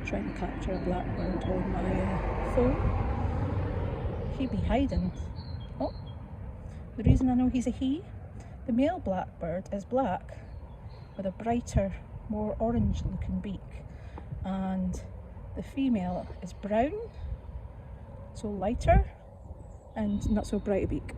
Trying to capture a blackbird on my phone. He'd be hiding. Oh, the reason I know he's a he, the male blackbird is black with a brighter, more orange looking beak, and the female is brown, so lighter and not so bright a beak.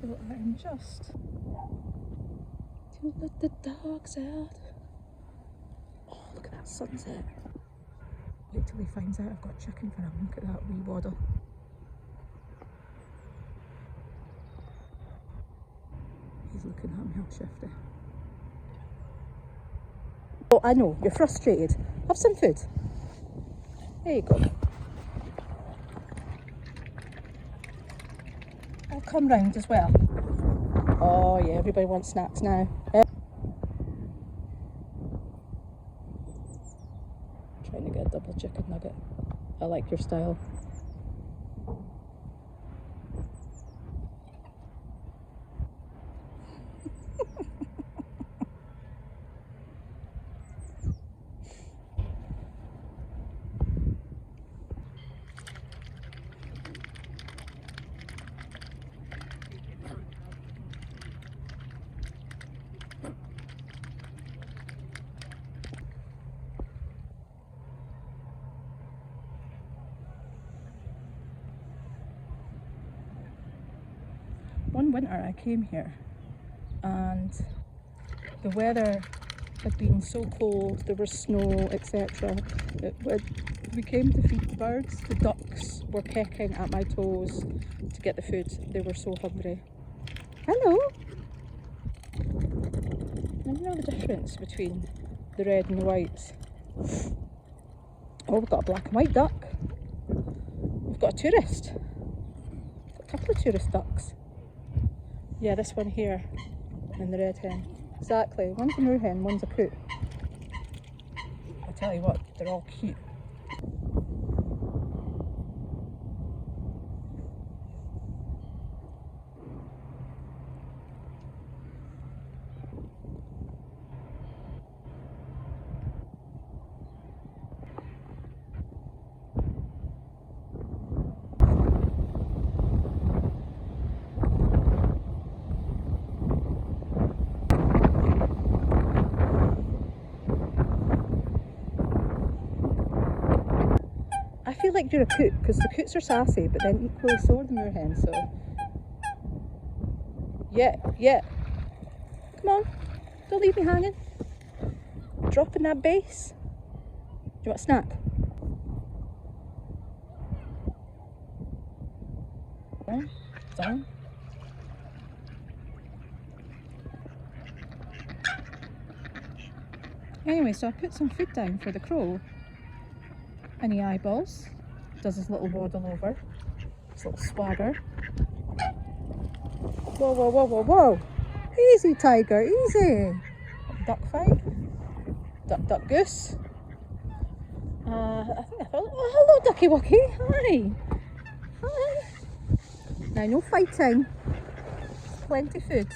So I'm just to let the dogs out. Oh, look at that sunset. Wait till he finds out I've got chicken for him. Look at that wee waddle. He's looking at me all shifty. Oh, I know, you're frustrated. Have some food. There you go. I'll come round as well. Oh yeah, everybody wants snacks now. Trying to get a double chicken nugget. I like your style. One winter I came here and the weather had been so cold, there was snow, etc. We came to feed the birds. The ducks were pecking at my toes to get the food. They were so hungry. Hello! And you know the difference between the red and the white? Oh, we've got a black and white duck. We've got a tourist. We've got a couple of tourist ducks. Yeah, this one here and the red hen. Exactly, one's a moorhen, one's a coot. I tell you what, they're all cute. I feel like you're a coot because the coots are sassy, but then equally so are the moorhens. So yeah, come on, don't leave me hanging. Dropping that base. Do you want a snack? Down. Anyway, so I put some food down for the crow. And he eyeballs, does his little waddle over, his little swagger. Whoa, whoa, whoa, whoa, whoa! Easy, tiger, easy! Duck fight. Duck, duck, goose. I think I felt. Oh, hello, ducky wucky. Hi. Hi. Now, no fighting. Plenty food.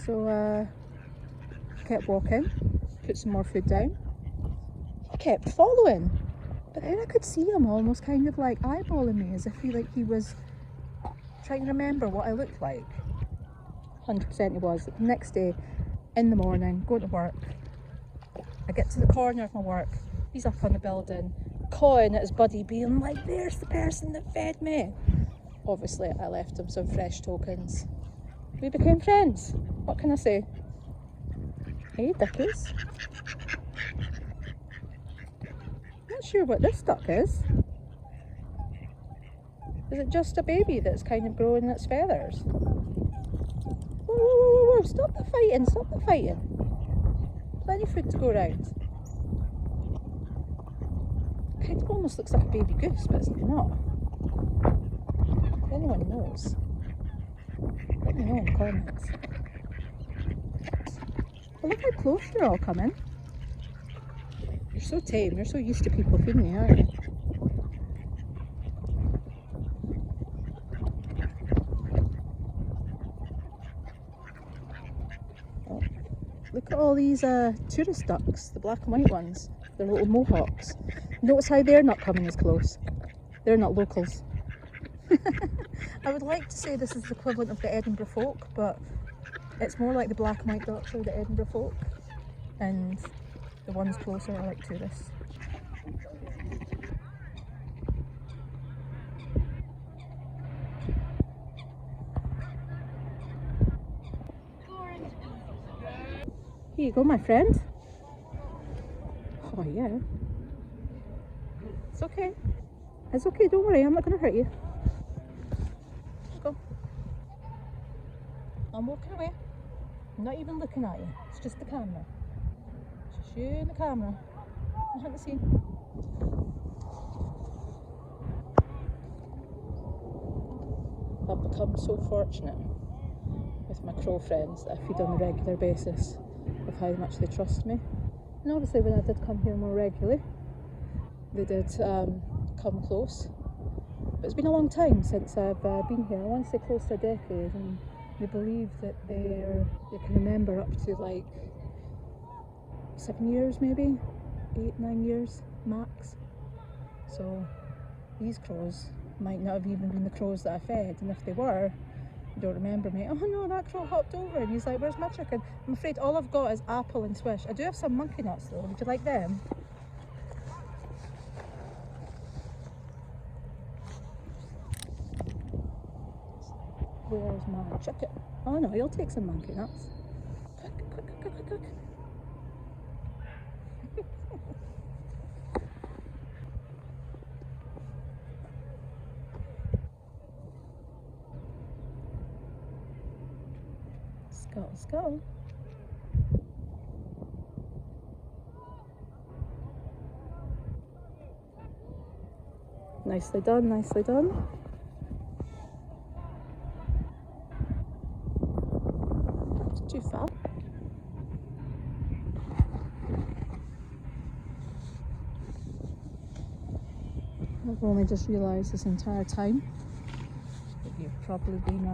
So, kept walking, put some more food down. Kept following, but then I could see him almost kind of like eyeballing me as if he was trying to remember what I looked like. 100% he was. The next day in the morning, going to work, I get to the corner of my work, he's up on the building cawing at his buddy being like, there's the person that fed me. Obviously I left him some fresh tokens. We became friends. What can I say? Hey duckies. Not sure what this duck is. Is it just a baby that's kind of growing its feathers? Whoa, whoa, whoa, whoa, stop the fighting, stop the fighting. Plenty of food to go around. Kind of almost looks like a baby goose, but it's not. If anyone knows, let me know in the comments. But look how close you're all coming. You're so tame, you're so used to people feeding you, aren't you? Oh, look at all these tourist ducks, the black and white ones. They're little mohawks. Notice how they're not coming as close. They're not locals. I would like to say this is the equivalent of the Edinburgh folk, but it's more like the black and white ducks are the Edinburgh folk, and the ones closer are like tourists. Here you go, my friend. Oh yeah. It's okay. It's okay, don't worry, I'm not going to hurt you. Let's go. I'm walking away. I'm not even looking at you. It's just the camera. It's just you and the camera. Nothing to see. I've become so fortunate with my crow friends that I feed on a regular basis of how much they trust me. And obviously when I did come here more regularly, they did come close. But it's been a long time since I've been here. I want to say close to a decade, and they believe that they can remember up to like 7 years, maybe 8-9 years max. So these crows might not have even been the crows that I fed, and if they were, you don't remember me. Oh no, that crow hopped over, and he's like, where's my chicken? I'm afraid all I've got is apple and swish. I do have some monkey nuts though. Would you like them? Where's my chicken? Oh no, he'll take some monkey nuts. Quick, quick, quick, quick, quick, quick. Let's go, let's go. Nicely done, nicely done. Too far. I've only just realised this entire time that you've probably been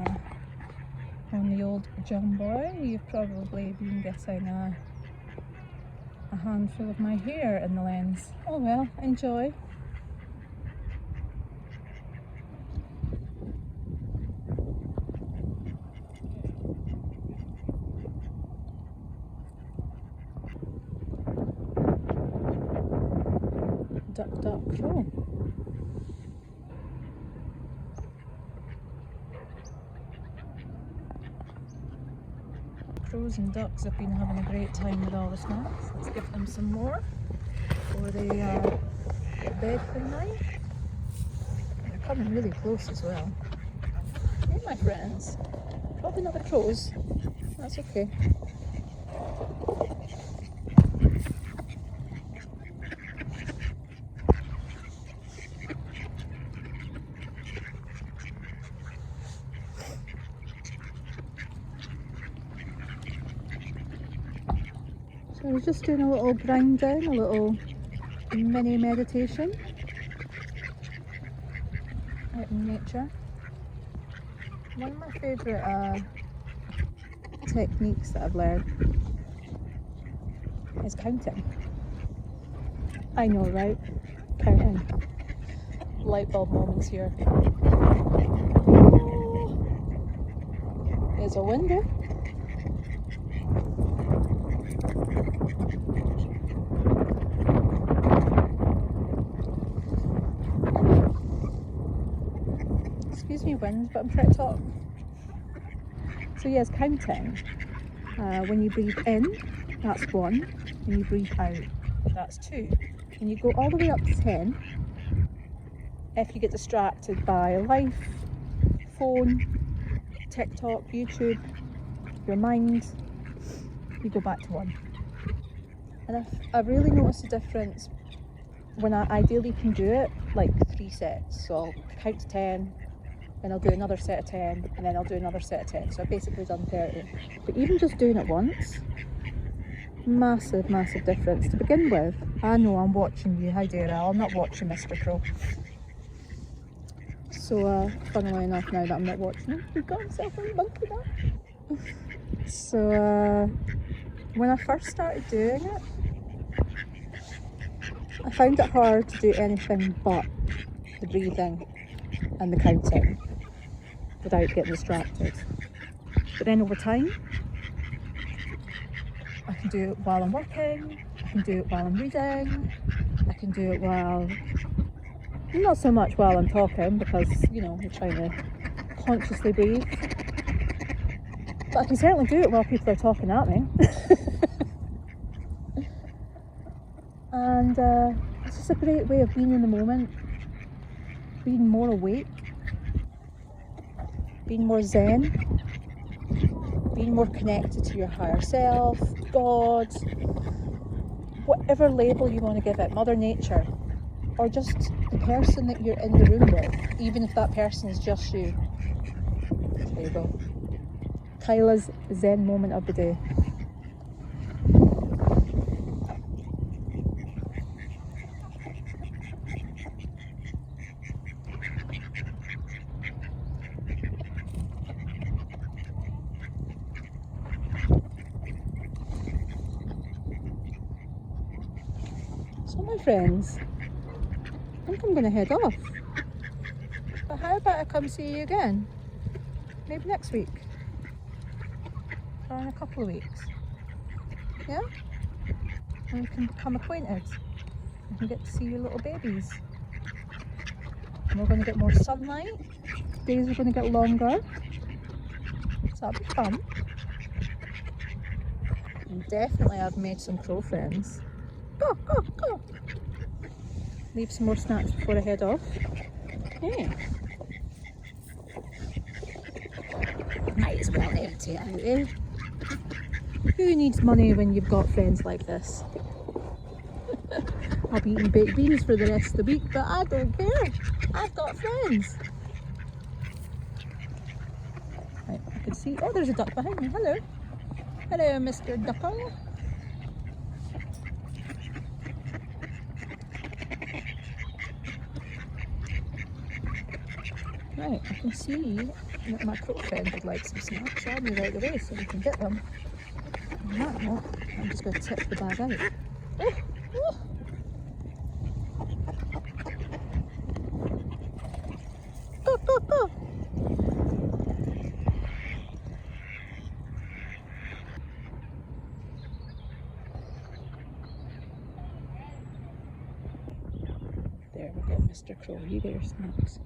on the old John Boy. You've probably been getting a handful of my hair in the lens. Oh well, enjoy. Duck, duck, crow. Crows and ducks have been having a great time with all the snacks. Let's give them some more before they go to bed for the night. They're coming really close as well. Hey my friends. Probably not the crows. That's okay. So I was just doing a little grind down, a little mini meditation out in nature. One of my favourite techniques that I've learned is counting. I know, right? Counting. Light bulb moments here. There's a window. Excuse me, wind, but I'm trying to talk. So yes, counting. When you breathe in, that's 1. When you breathe out, that's 2. When you go all the way up to 10, if you get distracted by life, phone, TikTok, YouTube, your mind, you go back to 1. And I've really noticed a difference when I ideally can do it like 3 sets. So I'll count to 10, then I'll do another set of 10, and then I'll do another set of 10. So I've basically done 30. But even just doing it once, massive, massive difference. To begin with, I know I'm watching you, how dare I? I'm not watching Mr. Crow. So, funnily enough, now that I'm not watching him, he got himself a monkey now. So, when I first started doing it, I found it hard to do anything but the breathing and the counting without getting distracted. But then over time, I can do it while I'm working, I can do it while I'm reading, I can do it while, not so much while I'm talking because, you know, I'm trying to consciously breathe. But I can certainly do it while people are talking at me. And it's just a great way of being in the moment, being more awake, being more zen, being more connected to your higher self, God, whatever label you want to give it, Mother Nature, or just the person that you're in the room with, even if that person is just you. There you go. Kyla's zen moment of the day. So my friends, I think I'm going to head off. But how about I come see you again? Maybe next week? Or in a couple of weeks? Yeah? And we can become acquainted. We can get to see your little babies. And we're going to get more sunlight. Days are going to get longer. So that'll be fun. And definitely I've made some crow friends. Go, go, go! Leave some more snacks before I head off. Yeah. Might as well empty it out, eh? Who needs money when you've got friends like this? I'll be eating baked beans for the rest of the week, but I don't care. I've got friends. Right, I can see. Oh, there's a duck behind me. Hello. Hello, Mr. Ducker. Right, I can see that my crow friend would like some snacks, so I'll move out of the way so we can get them. On that note, I'm just going to tip the bag out. Oh, oh. Go, go, go! There we go, Mr. Crow, you get your snacks.